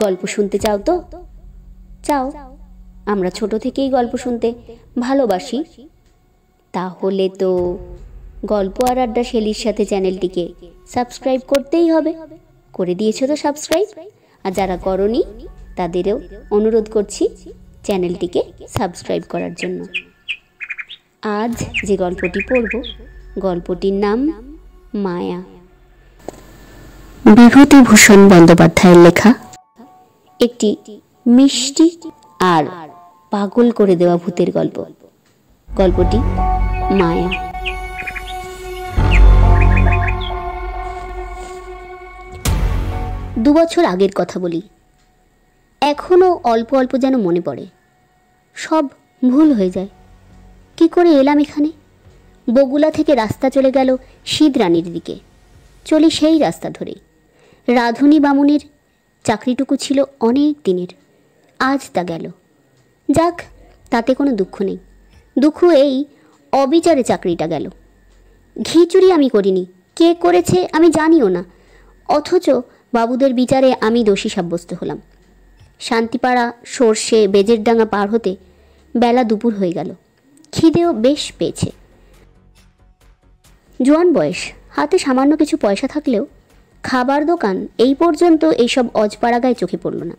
গল্প শুনতে চাও তো? চাও? আমরা ছোট থেকেই গল্প শুনতে ভালোবাসি। তাহলে তো গল্প আর আড্ডা শেলির সাথে চ্যানেলটিকে সাবস্ক্রাইব করতেই হবে। করে দিয়েছো তো সাবস্ক্রাইব? আর যারা করনি তাদেরও অনুরোধ করছি চ্যানেলটিকে সাবস্ক্রাইব করার জন্য। আজ যে গল্পটি পড়ব, গল্পটির নাম মায়া। বিভূতিভূষণ বন্দ্যোপাধ্যায়ের লেখা একটি মিষ্টি আর পাগল করে দেওয়া ভূতের গল্প। গল্পটি মায়া। 2 বছর আগের কথা বলি। এখনো অল্প অল্প যেন মনে পড়ে। সব ভুল হয়ে যায়। কি করে এলাম এখানে? বগুলা থেকে রাস্তা চলে গেল সিঁদরানির দিকে। চলি সেই রাস্তা ধরে। রাধুনী বামুনের চাকরিটুকু ছিল অনেক দিনের, আজ তা গেল। যাক, তাতে কোনো দুঃখ নেই। দুঃখ এই অবিচারে চাকরিটা গেল। ঘি চুরি আমি করিনি, কে করেছে আমি জানিও না, অথচ বাবুদের বিচারে আমি দোষী সাব্যস্ত হলাম। শান্তিপাড়া সর্ষে বেজের ডাঙা পার হতে বেলা দুপুর হয়ে গেল। খিদেও বেশ পেয়েছে। জোয়ান বয়স, হাতে সামান্য কিছু পয়সা থাকলেও খাবার দোকান এই পর্যন্ত এইসব অজপাড়াগায় চোখে পড়ল না।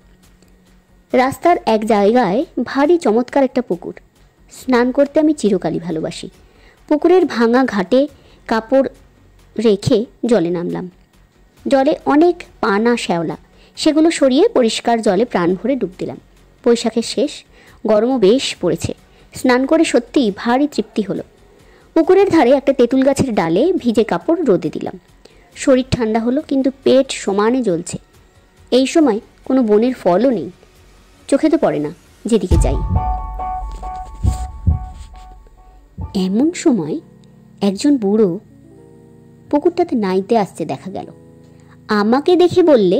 রাস্তার এক জায়গায় ভারী চমৎকার একটা পুকুর। স্নান করতে আমি চিরকালই ভালোবাসি। পুকুরের ভাঙা ঘাটে কাপড় রেখে জলে নামলাম। জলে অনেক পানা শ্যাওলা, সেগুলো সরিয়ে পরিষ্কার জলে প্রাণ ভরে ডুব দিলাম। বৈশাখের শেষ, গরমও বেশ পড়েছে। স্নান করে সত্যিই ভারী তৃপ্তি হলো। পুকুরের ধারে একটা তেঁতুল গাছের ডালে ভিজে কাপড় রোদে দিলাম। শরীর ঠান্ডা হলো, কিন্তু পেট সমানে জ্বলছে। এই সময় কোনো বনের ফলও নেই, চোখে তো পড়ে না যেদিকে যাই। এমন সময় একজন বুড়ো পুকুরটাতে নাইতে আসতে দেখা গেল। আমাকে দেখে বললে,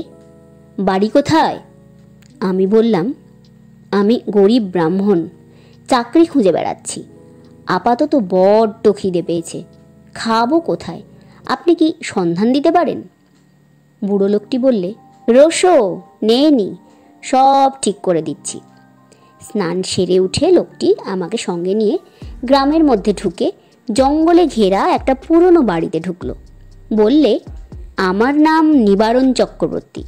বাড়ি কোথায়? আমি বললাম, আমি গরিব ব্রাহ্মণ, চাকরি খুঁজে বেড়াচ্ছি। আপাতত বড্ড খিদে পেয়েছে, খাবো কোথায়? আপনি কি সন্ধান দিতে পারেন? বুড়ো লোকটি বললে, রোসো নি, সব ঠিক করে দিচ্ছি। স্নান সেরে উঠে লোকটি আমাকে সঙ্গে নিয়ে গ্রামের মধ্যে ঢুকে জঙ্গলে ঘেরা একটা পুরনো বাড়িতে ঢুকলো। বললে, আমার নাম নিবারণ চক্রবর্তী।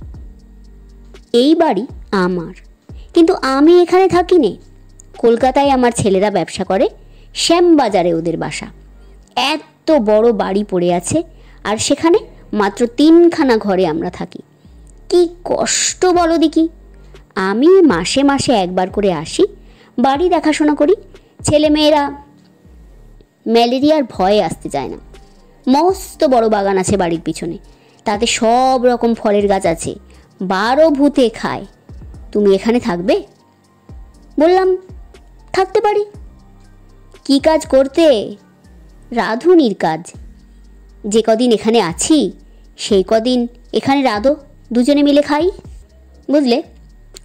এই বাড়ি আমার, কিন্তু আমি এখানে থাকি নে। কলকাতায় আমার ছেলেরা ব্যবসা করে, শ্যামবাজারে ওদের বাসা। এত বড় বাড়ি পড়ে আছে, আর সেখানে মাত্র 3খানা ঘরে আমরা থাকি। কি কষ্ট বলো দেখি। আমি মাসে মাসে একবার করে আসি, বাড়ি দেখাশোনা করি। ছেলেমেয়েরা ম্যালেরিয়ার ভয়ে আসতে চায় না। মস্ত বড় বাগান আছে বাড়ির পিছনে, তাতে সব রকম ফলের গাছ আছে। 12 ভূতে খায়। তুমি এখানে থাকবে? বললাম, থাকতে পারি। কি কাজ করতে? রাঁধুনির কাজ। যে কদিন এখানে আছি সেই কদিন এখানে রাঁধো, দুজনে মিলে খাই। বুঝলে?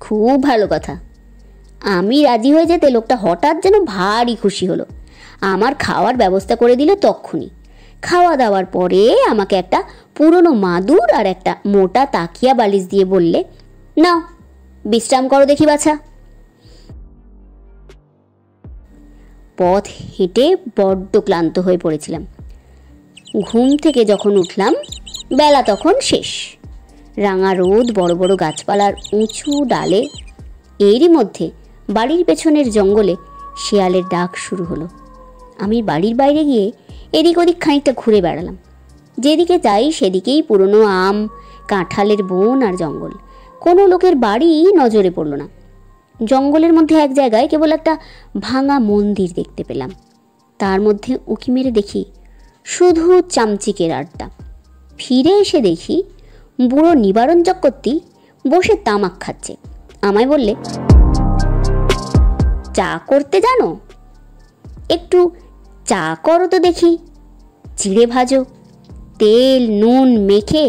খুব ভালো কথা। আমি রাজি হয়ে যেতে লোকটা হঠাৎ যেন ভারী খুশি হলো। আমার খাওয়ার ব্যবস্থা করে দিল তক্ষুনি। খাওয়া দাওয়ার পরে আমাকে একটা পুরনো মাদুর আর একটা মোটা তাকিয়া বালিশ দিয়ে বললে, নাও বিশ্রাম করো দেখি বাছা। পথ হেঁটে বড্ড ক্লান্ত হয়ে পড়েছিলাম। ঘুম থেকে যখন উঠলাম বেলা তখন শেষ। রাঙা রোদ, বড় বড় গাছপালার উঁচু ডালে। এরই মধ্যে বাড়ির পেছনের জঙ্গলে শিয়ালের ডাক শুরু হলো। আমি বাড়ির বাইরে গিয়ে এদিক ওদিক খানিকটা ঘুরে বেড়ালাম। যেদিকে যাই সেদিকেই পুরনো আম, কাঁঠালের বন আর জঙ্গল। কোনো লোকের বাড়ি নজরে পড়ল না। জঙ্গলের মধ্যে এক জায়গায় কেবল একটা ভাঙা মন্দির দেখতে পেলাম। তার মধ্যে উঁকি মেরে দেখি শুধু চামচিকের আড্ডা। ফিরে এসে দেখি বুড়ো নিবারণ চক্রবর্তী বসে তামাক খাচ্ছে। আমায় বললে, চা করতে জানো? একটু চা করো তো দেখি। চিড়ে ভাজো, তেল নুন মেখে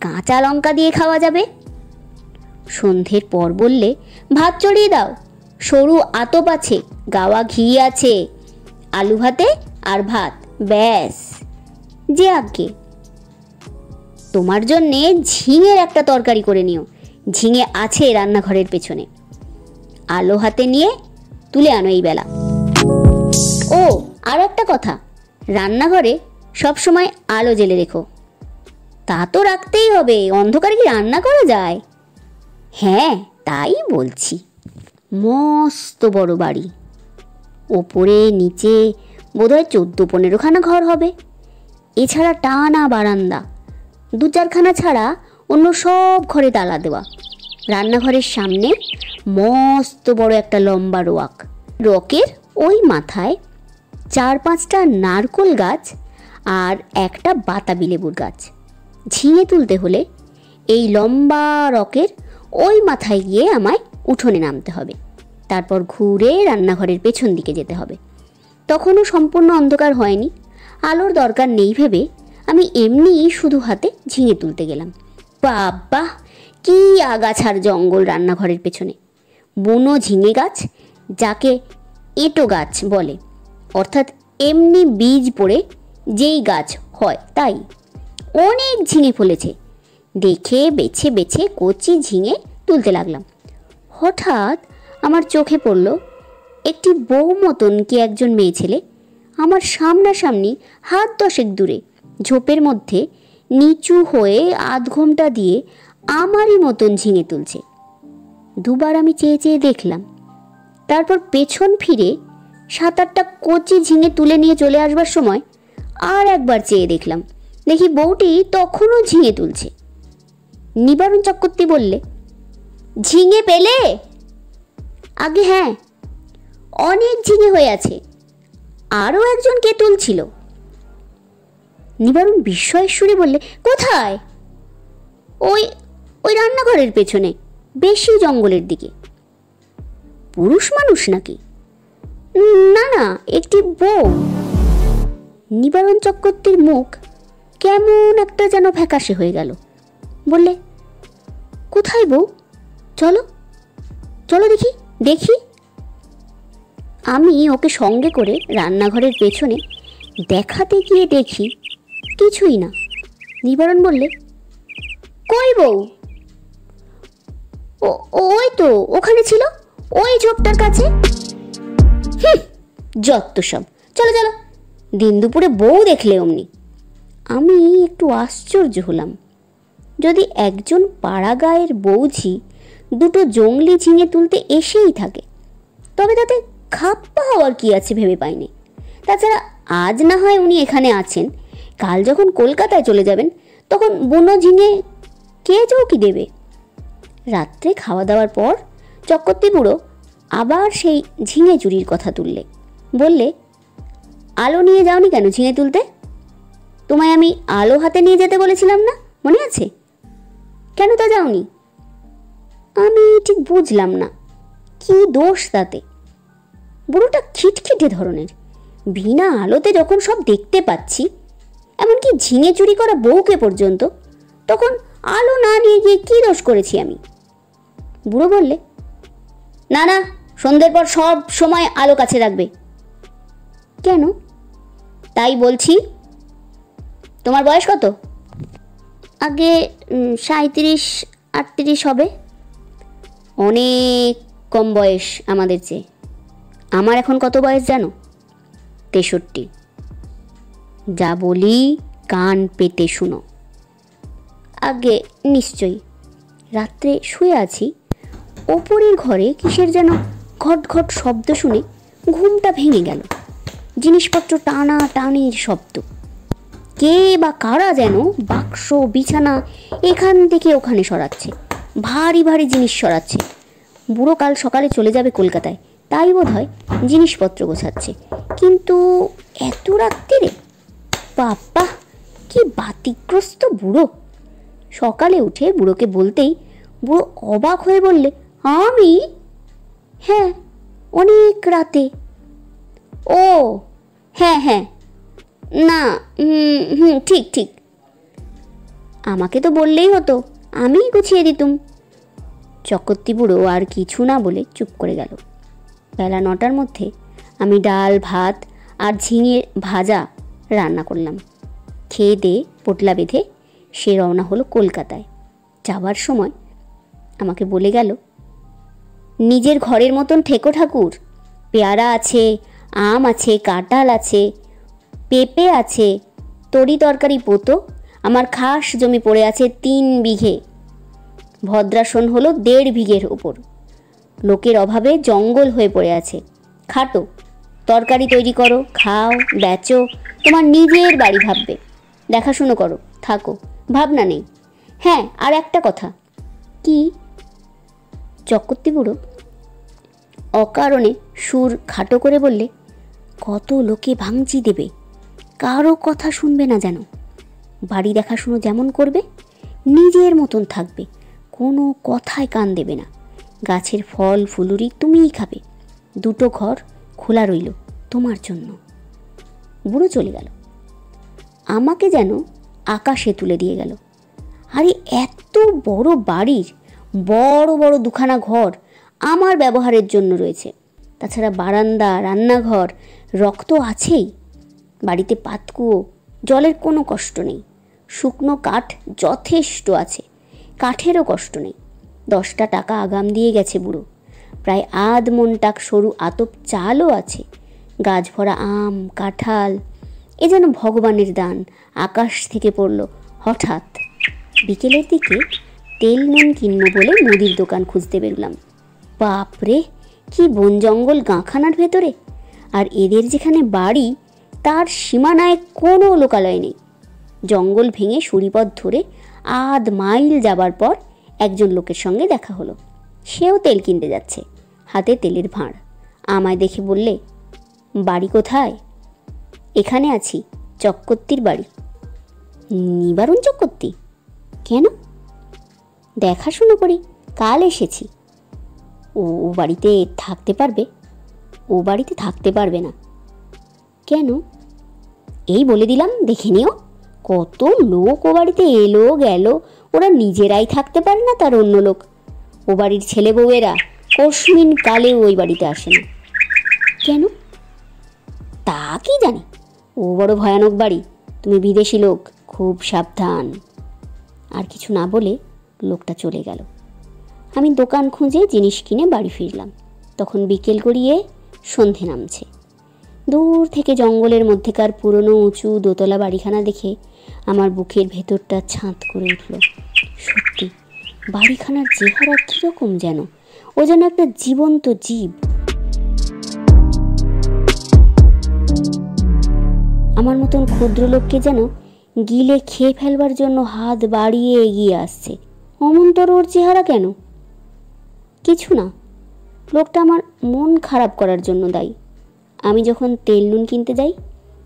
কাঁচা লঙ্কা দিয়ে খাওয়া যাবে। সন্ধ্যের পর বললে, ভাত চড়িয়ে দাও, সরু আতপ আছে, গাওয়া ঘি আছে, আলু ভাতে আর ভাত, ব্যাস। যে আজ্ঞে। তোমার জন্যে ঝিঙের একটা তরকারি করে নিও, ঝিঙে আছে রান্নাঘরের পেছনে। আলো হাতে নিয়ে তুলে আনো এই বেলা। ও আর একটা কথা, রান্নাঘরে সবসময় আলো জ্বেলে রেখো। তা তো রাখতেই হবে, অন্ধকারে কি রান্না করা যায়? হ্যাঁ তাই বলছি। মস্ত বড় বাড়ি, ওপরে নিচে বোধহয় 14-15খানা ঘর হবে। এছাড়া টানা বারান্দা, 2-4খানা ছাড়া অন্য সব ঘরে তালা দেওয়া। রান্নাঘরের সামনে মস্ত বড় একটা লম্বা রোয়াক, রকের ওই মাথায় 4-5টা নারকোল গাছ আর একটা বাতাবি লেবুর গাছ। ঝিঙে তুলতে হলে এই লম্বা রকের ওই মাথায় গিয়ে আমায় উঠোনে নামতে হবে, তারপর ঘুরে রান্নাঘরের পেছন দিকে যেতে হবে। তখনও সম্পূর্ণ অন্ধকার হয়নি, আলোর দরকার নেই ভেবে আমি এমনিই শুধু হাতে ঝিঙে তুলতে গেলাম। বাবা, কি আগাছার জঙ্গল রান্নাঘরের পেছনে! বুনো ঝিঙে গাছ, যাকে এঁটো গাছ বলে, অর্থাৎ এমনি বীজ পড়ে যেই গাছ হয় তাই। অনেক ঝিঙে ফলেছে, দেখে বেছে বেছে কচি ঝিঙে তুলতে লাগলাম। হঠাৎ আমার চোখে পড়ল একটি বউ মতন কি একজন মেয়ে ছেলে আমার সামনাসামনি হাত 10 দূরে ঝোপের মধ্যে নিচু হয়ে আধঘোমটা দিয়ে আমারই মতন ঝিঙে তুলছে। দুবার আমি চেয়ে চেয়ে দেখলাম, তারপর পেছন ফিরে 7-8টা কচি ঝিঙে তুলে নিয়ে চলে আসবার সময় আর একবার চেয়ে দেখলাম, দেখি বউটি তখনও ঝিঙে তুলছে। নিবারণ চক্রবর্তী বললে, ঝিঙে পেলে? আগে হ্যাঁ, অনেক ঝিঙে হয়ে আছে, আরও একজন কে তুলছিল। নিবারণ বিস্ময়ের সুরে বললে, কোথায়? ওই ওই রান্নাঘরের পেছনে, বেশি জঙ্গলের দিকে। পুরুষ মানুষ নাকি? না না, একটি বউ। নিবারণ চক্রবর্তীর মুখ কেমন একটা যেন ফ্যাকাশে হয়ে গেল। বললে, কোথায় বউ? চলো চলো দেখি দেখি। আমি ওকে সঙ্গে করে রান্নাঘরের পেছনে দেখাতে গিয়ে দেখি কিছুই না। নিবারণ বললে, কই বউ? ওই তো ওখানে ছিল, ওই ঝোপটার কাছে। যত সব, চলো চলো, দিন দুপুরে বউ দেখলে অমনি। আমি একটু আশ্চর্য হলাম। যদি একজন পাড়া গায়ের বউঝি দুটো জংলি ঝিঙে তুলতে এসেই থাকে, তবে তাতে খাপ্পা হওয়ার কি আছে ভেবে পাইনি। তাছাড়া আজ না হয় উনি এখানে আছেন, কাল যখন কলকাতায় চলে যাবেন তখন বুনো ঝিঙে কে চৌকি দেবে? রাত্রে খাওয়া দাওয়ার পর চক্রবর্তী বুড়ো আবার সেই ঝিঙে চুরির কথা তুললে। বললে, আলো নিয়ে যাওনি কেন ঝিঙে তুলতে? তোমায় আমি আলো হাতে নিয়ে যেতে বলেছিলাম না, মনে আছে? কেন তা যাওনি? আমি ঠিক বুঝলাম না, কি দোষ তাতে? বুড়োটা খিটখিটে ধরনের, বিনা আলোতে যখন সব দেখতে পাচ্ছি, এমনকি ঝিঙে চুরি করা বউকে পর্যন্ত, তখন আলো না নিয়ে গিয়ে কি দোষ করেছি আমি? বুড়ো বললে, না না, সন্ধ্যের পর সব সময় আলো কাছে রাখবে। কেন? তাই বলছি। তোমার বয়স কত? আগে 37-38 হবে। অনেক কম বয়স আমাদের চেয়ে। আমার এখন কত বয়স জানো? 63। যা বলি কান পেতে শুনো। আগে নিশ্চয়ই। রাত্রে শুয়ে আছি, ওপরের ঘরে কিসের যেন ঘট ঘট শব্দ শুনে ঘুমটা ভেঙে গেল। জিনিসপত্র টানা টানির শব্দ, কে বা কারা যেন বাক্স বিছানা এখান থেকে ওখানে সরাচ্ছে, ভারী ভারী জিনিস সরাচ্ছে। বুড়ো কাল সকালে চলে যাবে কলকাতায়, তাই বোধ হয় জিনিসপত্র গোছাচ্ছে। কিন্তু এত রাত্রিরে? বাবা, কি বাতিগ্রস্ত বুড়ো! সকালে উঠে বুড়োকে বলতেই বুড়ো অবাক হয়ে বললে, আমি? হ্যাঁ, অনেক রাতে। ও হ্যাঁ হ্যাঁ, না ঠিক ঠিক। আমাকে তো বললেই হতো, আমিই গুছিয়ে দিতুম। চক্রবর্তী বুড়ো আর কিছু না বলে চুপ করে গেল। বেলা 9টার মধ্যে আমি ডাল ভাত আর ঝিঙে ভাজা রান্না করলাম। খেয়ে দিয়ে পোটলা বেঁধে সে রওনা হলো কলকাতায়। যাবার সময় আমাকে বলে গেল, নিজের ঘরের মতন ঠেকো ঠাকুর, পেয়ারা আছে, আম আছে, কাঁঠাল আছে, পেঁপে আছে, তরি তরকারি পোতো, আমার খাস জমি পড়ে আছে 3 বিঘে, ভদ্রাসন হলো 1.5 বিঘের ওপর, লোকের অভাবে জঙ্গল হয়ে পড়ে আছে, খাটো, তরকারি তৈরি করো, খাও, বেচো, তোমার নিজের বাড়ি ভাববে, দেখাশুনো করো, থাকো, ভাবনা নেই। হ্যাঁ, আর একটা কথা। কি? চক্রবর্তী বুড়ো অকারণে সুর খাটো করে বললে, কত লোকে ভাঙচি দেবে, কারো কথা শুনবে না যেন, বাড়ি দেখাশুনো যেমন করবে, নিজের মতন থাকবে, কোনো কথায় কান দেবে না, গাছের ফল ফুলুরি তুমিই খাবে, 2 ঘর খোলা রইল তোমার জন্য। বুড়ো চলে গেল, আমাকে যেন আকাশে তুলে দিয়ে গেল। আরে এত বড় বাড়ির বড় বড় 2খানা ঘর আমার ব্যবহারের জন্য রয়েছে, তাছাড়া বারান্দা, রান্নাঘর, রক্ত আছেই, বাড়িতে পাতকুয়ো, জলের কোনো কষ্ট নেই, শুকনো কাঠ যথেষ্ট আছে, কাঠেরও কষ্ট নেই। 10টা টাকা আগাম দিয়ে গেছে বুড়ো, প্রায় 1/2 মণ টাক সরু আতপ চালও আছে, গাছ ভরা আম, কাঁঠাল, এ যেন ভগবানের দান আকাশ থেকে পড়ল হঠাৎ। বিকেলের দিকে তেল নুন কিনবো বলে মুদির দোকান খুঁজতে বেরলাম। বাপরে, কি বন জঙ্গল গাঁখানার ভেতরে, আর এদের যেখানে বাড়ি তার সীমানায় কোনো লোকালয় নেই। জঙ্গল ভেঙে সুড়িপথ ধরে 1/2 মাইল যাবার পর একজন লোকের সঙ্গে দেখা হলো। সেও তেল কিনতে যাচ্ছে, হাতে তেলের ভাঁড়। আমায় দেখে বললে, বাড়ি কোথায়? এখানে আছি, চক্রবর্তীর বাড়ি। নিবারণ চক্রবর্তী? কেন? দেখাশুনো করি, কাল এসেছি। ও বাড়িতে থাকতে পারবে? ও বাড়িতে থাকতে পারবে না। কেন? এই বলে দিলাম, দেখে নিও, কত লোক ও বাড়িতে এলো গেল, ওরা নিজেরাই থাকতে পারে না, তার অন্য লোক। ও বাড়ির ছেলে বউয়েরা কস্মিন কালেও ওই বাড়িতে আসে না। কেন? তা কি জানি, ও বড় ভয়ানক বাড়ি, তুমি বিদেশি লোক, খুব সাবধান। আর কিছু না বলে লোকটা চলে গেল। আমি দোকান খুঁজে জিনিস কিনে বাড়ি ফিরলাম। তখন বিকেল গড়িয়ে সন্ধে নামছে। দূর থেকে জঙ্গলের মধ্যেকার পুরনো উঁচু দোতলা বাড়িখানা দেখে আমার বুকের ভেতরটা ছাঁত করে উঠল। সত্যি, বাড়িখানার চেহারা কীরকম যেন, ও যেন একটা জীবন্ত জীব। আমার মতন ক্ষুদ্র লোককে যেন গিলে খেয়ে ফেলবার জন্য হাত বাড়িয়ে এগিয়ে আসছে। অমন্তর ওর চেহারা কেন? কিছু না, লোকটা আমার মন খারাপ করার জন্য দায়ী। আমি যখন তেল নুন কিনতে যাই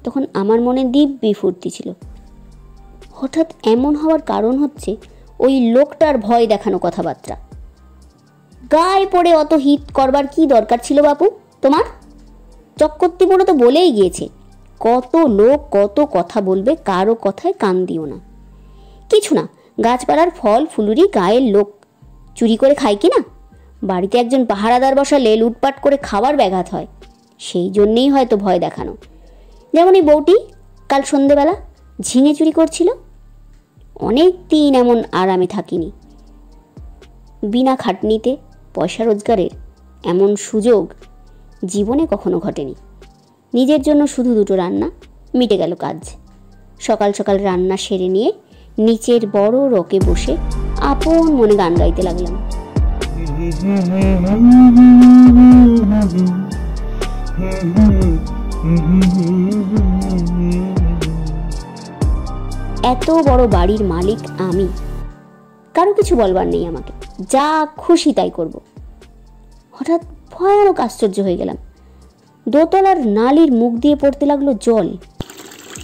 তখন আমার মনে দিব্যি ফুর্তি ছিল। হঠাৎ এমন হওয়ার কারণ হচ্ছে ওই লোকটার ভয় দেখানো কথাবার্তা। গায়ে পড়ে অত হিত করবার কি দরকার ছিল বাপু তোমার? চক্রবর্তী বুড়ো তো বলেই গিয়েছে, কত লোক কত কথা বলবে, কারো কথায় কান দিও না। কিছু না, গাছপালার ফল ফুলুরি গায়ের লোক চুরি করে খায় কি না? বাড়িতে একজন পাহারাদার বসালে লুটপাট করে খাওয়ার ব্যাঘাত হয়, সেই জন্যেই হয়তো ভয় দেখানো। যেমন এই বউটি কাল সন্ধেবেলা ঝিঙে চুরি করছিল। অনেক দিন এমন আরামে থাকিনি। বিনা খাটনিতে পয়সা রোজগারের এমন সুযোগ জীবনে কখনো ঘটেনি। নিজের জন্য শুধু 2টো রান্না, মিটে গেল কাজ। সকাল সকাল রান্না সেরে নিয়ে নিচের বড় রকে বসে আপন মনে গান গাইতে লাগলাম। এত বড় বাড়ির মালিক আমি, কারো কিছু বলবার নেই আমাকে, যা খুশি তাই করব। হঠাৎ ভয়ানক আশ্চর্য হয়ে গেলাম। দোতলার নালির মুখ দিয়ে পড়তে লাগলো জল,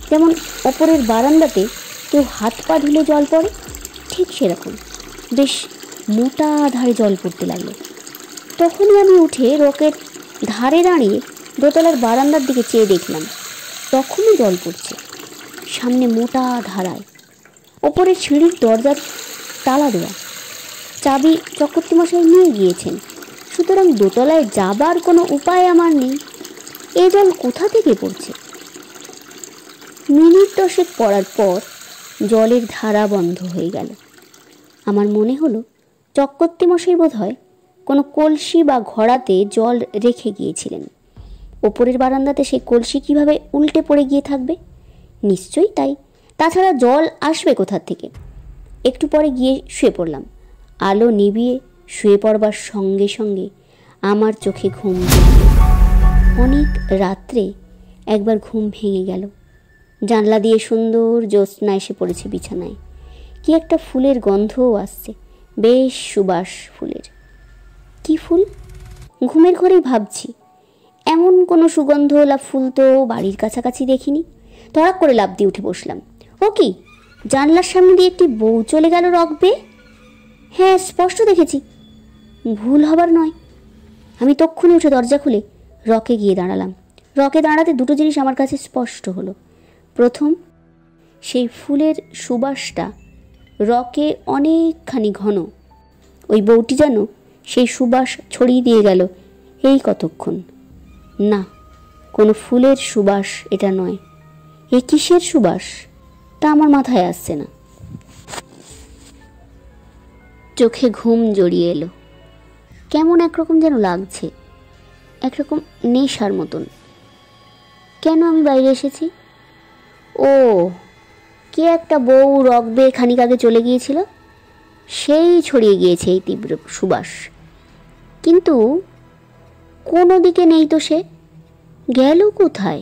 যেমন ওপরের বারান্দাতে কেউ হাত পা ধুলে জল পড়ে, ঠিক সেরকম বেশ মোটা ধারে জল পড়তে লাগলো। তখনই আমি উঠে রকের ধারে দাঁড়িয়ে দোতলার বারান্দার দিকে চেয়ে দেখলাম, তখনই জল পড়ছে সামনে মোটা ধারায়। ওপরে সিঁড়ির দরজার তালা দেওয়া, চাবি চক্রবর্তী মশাই নিয়ে গিয়েছেন, সুতরাং দোতলায় যাবার কোনো উপায় আমার নেই। এ জল কোথা থেকে পড়ছে? মিনিট 10 পড়ার পর জলের ধারা বন্ধ হয়ে গেল। আমার মনে হলো চক্রবর্তীমশাই বোধ হয় কোনো কলসি বা ঘড়াতে জল রেখে গিয়েছিলেন। ওপরের বারান্দাতে সেই কলসি কিভাবে উল্টে পড়ে গিয়ে থাকবে? নিশ্চয়ই তাই, তাছাড়া জল আসবে কোথার থেকে? একটু পরে গিয়ে শুয়ে পড়লাম। আলো নিভিয়ে শুয়ে পড়বার সঙ্গে সঙ্গে আমার চোখে ঘুম জমল। অনেক রাত্রে একবার ঘুম ভেঙে গেল। জানলা দিয়ে সুন্দর জ্যোৎস্না এসে পড়েছে বিছানায়। কি একটা ফুলের গন্ধও আসছে, বেশ সুবাস ফুলের। কি ফুল? ঘুমের ঘরেই ভাবছি, এমন কোনো সুগন্ধওয়ালা ফুল তো বাড়ির কাছাকাছি দেখিনি। তড়াক করে লাফ দিয়ে উঠে বসলাম। ও কি, জানলার সামনে দিয়ে একটি বউ চলে গেল রগ বেয়ে। হ্যাঁ, স্পষ্ট দেখেছি, ভুল হবার নয়। আমি তক্ষুনি উঠে দরজা খুলে রকে গিয়ে দাঁড়ালাম। রকে দাঁড়াতে দুটো জিনিস আমার কাছে স্পষ্ট হলো। প্রথম, সেই ফুলের সুবাসটা রকে অনেকখানি ঘন। ওই বউটি যেন সেই সুবাস ছড়িয়ে দিয়ে গেল এই কতক্ষণ। না, কোনো ফুলের সুবাস এটা নয়। এ কিসের সুবাস তা আমার মাথায় আসছে না। চোখে ঘুম জড়িয়ে এলো। কেমন একরকম যেন লাগছে, একরকম নেশার মতন। কেন আমি বাইরে এসেছি? ও, কে একটা বউ রগ বেয়ে খানিক আগে চলে গিয়েছিল, সেই ছড়িয়ে গিয়েছে এই তীব্র সুবাস। কিন্তু কোনো দিকে নেই তো, সে গেল কোথায়?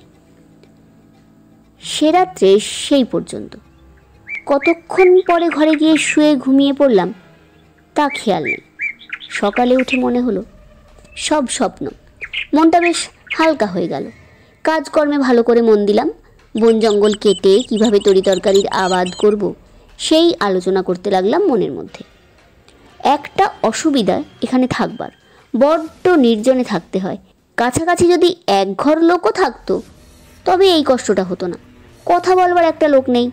সে রাত্রে সেই পর্যন্ত। কতক্ষণ পরে ঘরে গিয়ে শুয়ে ঘুমিয়ে পড়লাম তা খেয়াল নেই। সকালে উঠে মনে হলো সব স্বপ্ন। মনটা বেশ হালকা হয়ে গেল। কাজকর্মে ভালো করে মন দিলাম। বন জঙ্গল কেটে কিভাবে তরিতরকারির আবাদ করব সেই আলোচনা করতে লাগলাম মনের মধ্যে। একটা অসুবিধা এখানে থাকবার, বড্ড নির্জনে থাকতে হয়। কাছাকাছি যদি এক ঘর লোকও থাকতো তবে এই কষ্টটা হতো না। কথা বলবার একটা লোক নেই,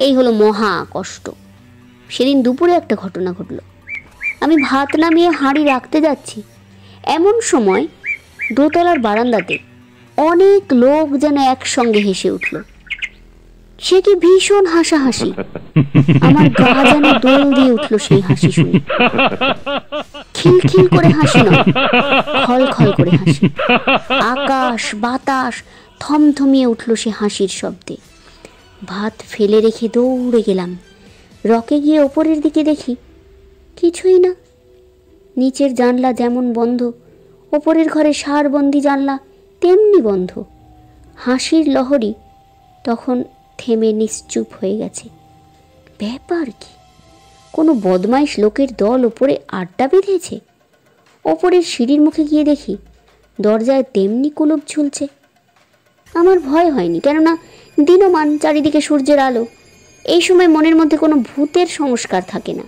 এই হলো মহা কষ্ট। সেদিন দুপুরে একটা ঘটনা ঘটল। আমি ভাত নামিয়ে হাঁড়ি রাখতে যাচ্ছি, এমন সময় দোতলার বারান্দাতে অনেক লোক যেন একসঙ্গে হেসে উঠল। সে কি ভীষণ হাসাহাসি! আমার গা যেন দোল দিয়ে উঠল সেই হাসি শুনে। খিলখিল করে হাসি নয়, খল খল করে হাসি। আকাশ বাতাস থমথমিয়ে উঠল সে হাসির শব্দে। ভাত ফেলে রেখে দৌড়ে গেলাম। রকে গিয়ে ওপরের দিকে দেখি কিছুই না। নিচের জানলা যেমন বন্ধ, ওপরের ঘরে সারবন্দি জানলা তেমনি বন্ধ। হাসির লহরী তখন থেমে নিশ্চুপ হয়ে গেছে। ব্যাপার কি? কোনো বদমাইশ লোকের দল ওপরে আড্ডা বেঁধেছে? ওপরের সিঁড়ির মুখে গিয়ে দেখি দরজায় তেমনি কুলুপ ঝুলছে। আমার ভয় হয়নি, কেননা দিনমান, চারিদিকে সূর্যের আলো। এই সময় মনের মধ্যে কোনো ভূতের সংস্কার থাকে না।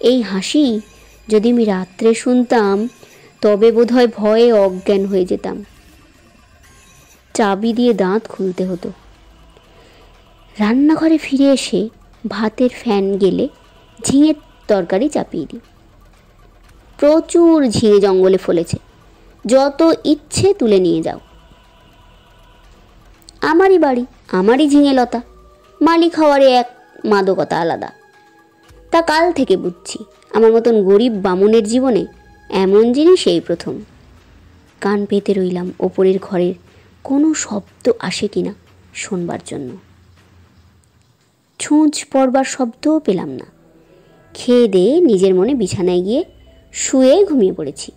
এই হাসি যদি আমি রাত্রে শুনতাম তবে বোধহয় ভয়ে অজ্ঞান হয়ে যেতাম। চাবি দিয়ে দাঁত খুলতে হতো। রান্নাঘরে ফিরে এসে ভাতের ফ্যান গেলে ঝিঙের তরকারি চাপিয়ে দিই। প্রচুর ঝিঙে জঙ্গলে ফলেছে, যত ইচ্ছে তুলে নিয়ে যাও। আমারই বাড়ি, আমারই ঝিঙে লতা, মালিক হওয়ারে এক মাদকতা আলাদা। তা কাল থেকে বুঝছি, আমার মতন গরিব বামুনের জীবনে এমন জিনিস এই প্রথম। কান পেতে রইলাম ওপরের ঘরের কোনো শব্দ আসে কিনা শোনবার জন্য। ছুঁচ পড়বার শব্দও পেলাম না। খেয়ে দিয়ে নিজের মনে বিছানায় গিয়ে শুয়ে ঘুমিয়ে পড়েছি।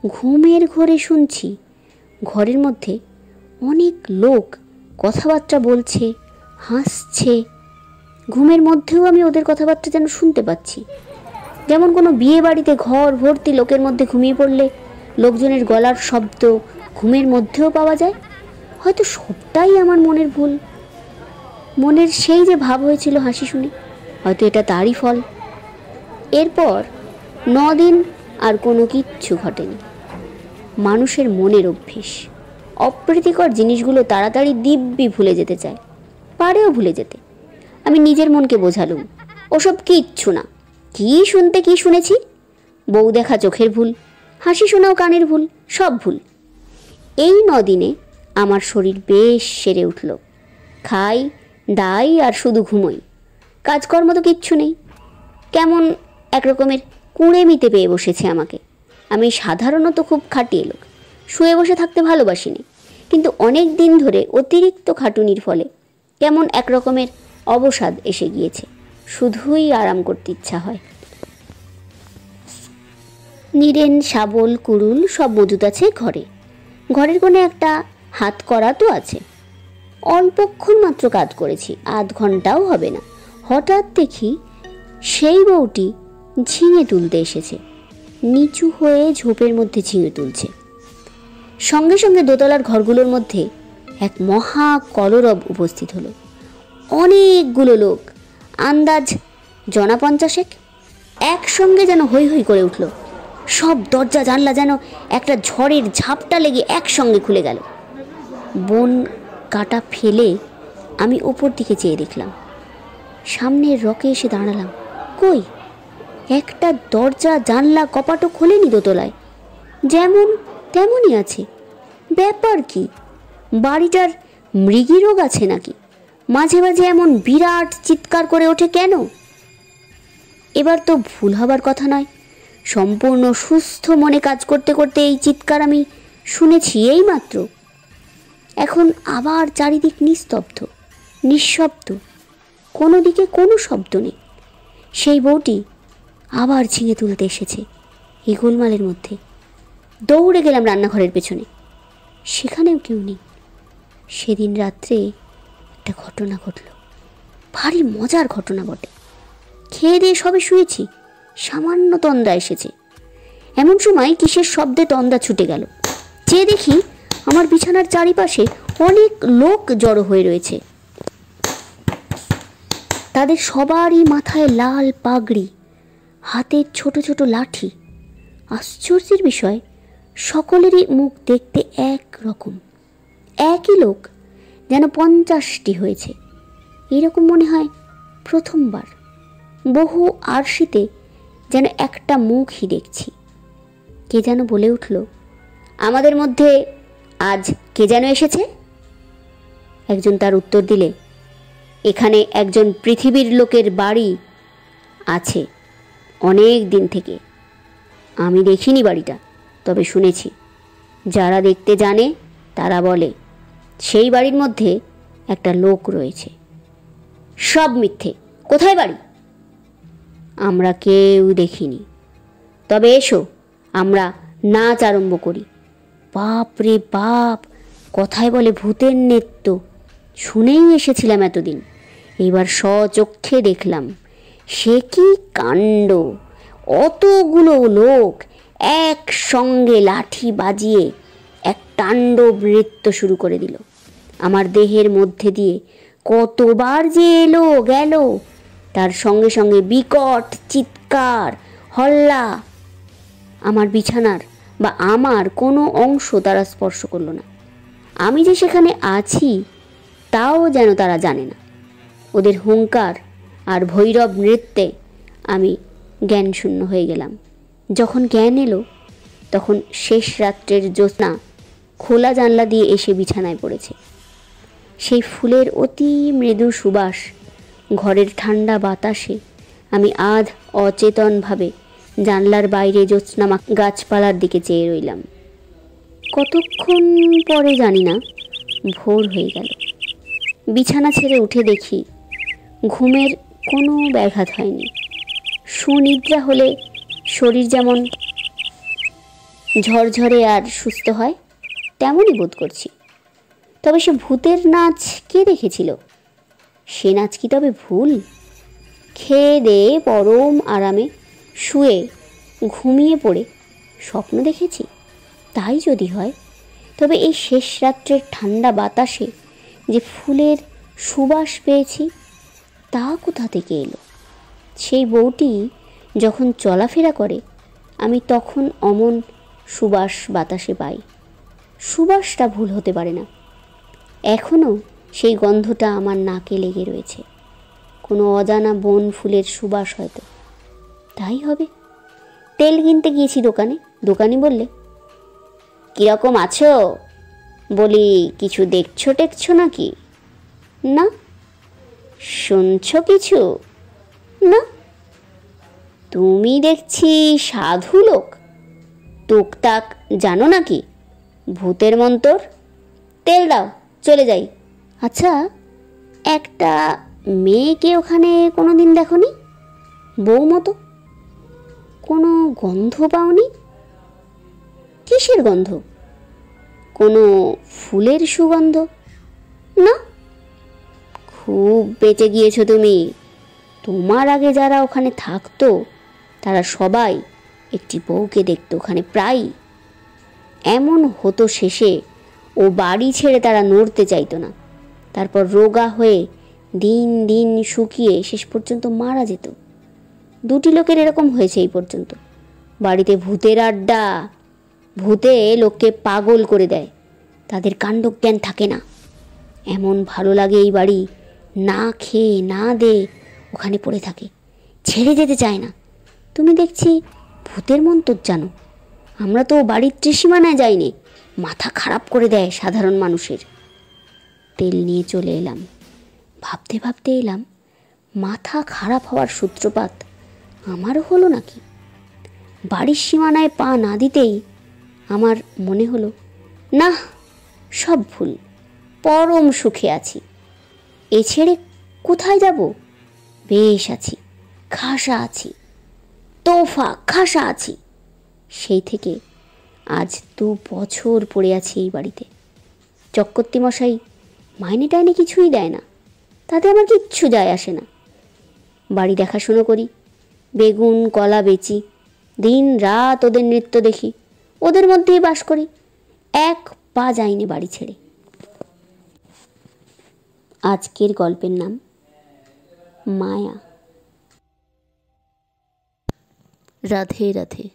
ঘুমের ঘোরে শুনছি ঘরের মধ্যে অনেক লোক কথাবার্তা বলছে, হাসছে। ঘুমের মধ্যেও আমি ওদের কথাবার্তা যেন শুনতে পাচ্ছি। যেমন কোনো বিয়ে বাড়িতে ঘর ভর্তি লোকের মধ্যে ঘুমিয়ে পড়লে লোকজনের গলার শব্দ ঘুমের মধ্যেও পাওয়া যায়। হয়তো সবটাই আমার মনের ভুল। মনের সেই যে ভাব হয়েছিল হাসি শুনে, হয়তো এটা তারই ফল। এরপর 9 দিন আর কোনো কিচ্ছু ঘটেনি। মানুষের মনের অভ্যেস, অপ্রীতিকর জিনিসগুলো তাড়াতাড়ি দিব্যি ভুলে যেতে চায়, পারেও ভুলে যেতে। আমি নিজের মনকে বোঝালুম ওসব কিচ্ছু না। কি শুনতে কি শুনেছি? বউ দেখা চোখের ভুল, হাসি শোনাও কানের ভুল, সব ভুল। এই 9 দিনে আমার শরীর বেশ সেরে উঠল। খাই দাই আর শুধু ঘুমোই, কাজকর্ম তো কিচ্ছু নেই। কেমন একরকমের কুঁড়েমিতে পেয়ে বসেছে আমাকে। আমি সাধারণত খুব খাটিয়ে লোক, শুয়ে বসে থাকতে ভালোবাসিনি, কিন্তু অনেক দিন ধরে অতিরিক্ত খাটুনির ফলে কেমন এক রকমের অবসাদ এসে গিয়েছে, শুধুই আরাম করতে ইচ্ছা হয়। নীরেন, শাবল, কুড়ুল সব মজুদ আছে ঘরে। ঘরের কোণে একটা হাত করা তো আছে। অল্পক্ষণ মাত্র কাজ করেছি, আধ ঘন্টাও হবে না। হঠাৎ দেখি সেই বউটি ঝিঙে তুলতে এসেছে। নিচু হয়ে ঝোপের মধ্যে ঝিঙে তুলছে। সঙ্গে সঙ্গে দোতলার ঘরগুলোর মধ্যে এক মহা কলরব উপস্থিত হলো। অনেকগুলো লোক, আন্দাজ জনা 50 একসঙ্গে যেন হৈ হৈ করে উঠল। সব দরজা জানলা যেন একটা ঝড়ের ঝাপটা লেগে একসঙ্গে খুলে গেল। বন কাটা ফেলে আমি ওপর দিকে চেয়ে দেখলাম। সামনের রকে এসে দাঁড়ালাম। কই, একটা দরজা জানলা কপাটও খোলেনি দোতলায়, যেমন তেমনই আছে। ব্যাপার কি? বাড়িটার মৃগী রোগ আছে নাকি? মাঝে মাঝে এমন বিরাট চিৎকার করে ওঠে কেন? এবার তো ভুল হবার কথা নয়। সম্পূর্ণ সুস্থ মনে কাজ করতে করতে এই চিৎকার আমি শুনেছি এই মাত্র। এখন আবার চারিদিক নিস্তব্ধ, নিঃশব্দ, কোনো দিকে কোনো শব্দ নেই। সেই বউটি আবার ঝিঙে তুলতে এসেছে এই গোলমালের মধ্যে। দৌড়ে গেলাম রান্নাঘরের পেছনে, সেখানেও কেউ নেই। সেদিন রাত্রে একটা ঘটনা ঘটল, ভারী মজার ঘটনা বটে। খেয়ে দিয়ে সবে শুয়েছি, সামান্য তন্দা এসেছে। এমন সময় কিসের শব্দে তন্দা ছুটে গেল। চেয়ে দেখি আমার বিছানার চারিপাশে অনেক লোক জড়ো হয়ে রয়েছে। তাদের সবারই মাথায় লাল পাগড়ি, হাতে ছোট ছোট লাঠি। আশ্চর্যের বিষয়, সকলেরই মুখ দেখতে এক রকম। একই লোক, যেন 50টি হয়েছে। এরকম মনে হয় প্রথমবার। বহু আরশিতে যেন একটা মুখই দেখছি। কে যেন বলে উঠল, আমাদের মধ্যে আজ কে যেন এসেছে? একজন তার উত্তর দিলে, এখানে একজন পৃথিবীর লোকের বাড়ি আছে অনেক দিন থেকে। আমি দেখিনি বাড়িটা, তবে শুনেছি। যারা দেখতে জানে তারা বলে সেই বাড়ির মধ্যে একটা লোক রয়েছে। সব মিথ্যে। কোথায় বাড়ি? আমরা কেউ দেখিনি, তবে এসো আমরা নাচ আরম্ভ করি। বাপ রে বাপ, কথায় বলে ভূতের নৃত্য। শুনেই এসেছিলাম এতদিন, এবার স্বচক্ষে দেখলাম। সে কি কাণ্ড! অতগুলো লোক একসঙ্গে লাঠি বাজিয়ে এক তাণ্ডব নৃত্য শুরু করে দিল। আমার দেহের মধ্যে দিয়ে কতবার যে এলো গেল, তার সঙ্গে সঙ্গে বিকট চিৎকার, হল্লা। আমার বিছানার বা আমার কোনো অংশ তারা স্পর্শ করল না। আমি যে সেখানে আছি তাও যেন তারা জানে না। ওদের হুঙ্কার আর ভৈরব নৃত্যে আমি জ্ঞানশূন্য হয়ে গেলাম। যখন জ্ঞান এলো, তখন শেষ রাত্রের জ্যোৎস্না খোলা জানলা দিয়ে এসে বিছানায় পড়েছে। সেই ফুলের অতি মৃদু সুবাস, ঘরের ঠান্ডা বাতাসে আমি আধ অচেতনভাবে জানলার বাইরে জ্যোৎস্নামা গাছপালার দিকে চেয়ে রইলাম। কতক্ষণ পরে জানি না, ভোর হয়ে গেল। বিছানা ছেড়ে উঠে দেখি ঘুমের কোনো ব্যাঘাত হয়নি। সুনিদ্রা হলে শরীর যেমন ঝরঝরে আর সুস্থ হয়, তেমনই বোধ করছি। তবে সে ভূতের নাচ কে দেখেছিল? সে নাচ কি তবে ভুল? খেয়ে দেয়ে পরম আরামে শুয়ে ঘুমিয়ে পড়ে স্বপ্ন দেখেছি? তাই যদি হয়, তবে এই শেষ রাত্রের ঠান্ডা বাতাসে যে ফুলের সুবাস পেয়েছি, তা কোথা থেকে এলো? সেই বউটি যখন চলাফেরা করে, আমি তখন অমন সুবাস বাতাসে পাই। সুবাসটা ভুল হতে পারে না। এখনও সেই গন্ধটা আমার নাকে লেগে রয়েছে। কোনো অজানা বন ফুলের সুবাস হয়তো। তাই হবে। তেল কিনতে গিয়েছি দোকানে। দোকানি বললে, কীরকম আছো? বলি, কিছু দেখছো টেকছো নাকি? না। শুনছো কিছু? না। তুমি দেখছি সাধু লোক, টুকটাক জানো নাকি ভূতের মন্তর? তেল দাও, চলে যাই। আচ্ছা, একটা মেয়েকে ওখানে কোনো দিন দেখনি? বউ মতো, কোনো গন্ধ পাওনি? কিসের গন্ধ? কোনো ফুলের সুগন্ধ? না। খুব বেঁচে গিয়েছো তুমি। তোমার আগে যারা ওখানে থাকতো তারা সবাই একটি বউকে দেখতো ওখানে প্রায়। এমন হতো শেষে ও বাড়ি ছেড়ে তারা নড়তে চাইতো না। তারপর রোগা হয়ে দিন দিন শুকিয়ে শেষ পর্যন্ত মারা যেত। দুটি লোকের এরকম হয়েছে এই পর্যন্ত। বাড়িতে ভূতের আড্ডা। ভূতে লোককে পাগল করে দেয়, তাদের কাণ্ডজ্ঞান থাকে না। এমন ভালো লাগে এই বাড়ি, না খেয়ে না দে ওখানে পড়ে থাকে, ছেড়ে যেতে চায় না। তুমি দেখছি ভূতের মন্তর জানো। আমরা তো বাড়ির ত্রিসীমানায় যাইনি, মাথা খারাপ করে দেয় সাধারণ মানুষের। তেল নিয়ে চলে এলাম। ভাবতে ভাবতে এলাম, মাথা খারাপ হওয়ার সূত্রপাত আমারও হলো নাকি? বাড়ির সীমানায় পা না দিতেই আমার মনে হলো, না, সব ভুল, পরম সুখে আছি। এ ছেড়ে কোথায় যাব? বেশ আছি, খাসা আছি, তোফা খাসা আছি। সেই থেকে আজ 2 বছর পড়ে আছি এই বাড়িতে। চক্রবর্তী মশাই মাইনে টাইনে কিছুই দেয় না, তাতে আমার কিচ্ছু যায় আসে না। বাড়ি দেখাশুনো করি, বেগুন কলা বেচি, দিন রাত ওদের নৃত্য দেখি, ওদের মধ্যেই বাস করি, এক পা যাইনি বাড়ি ছেড়ে। আজকের গল্পের নাম মায়া। রাধে রাধে।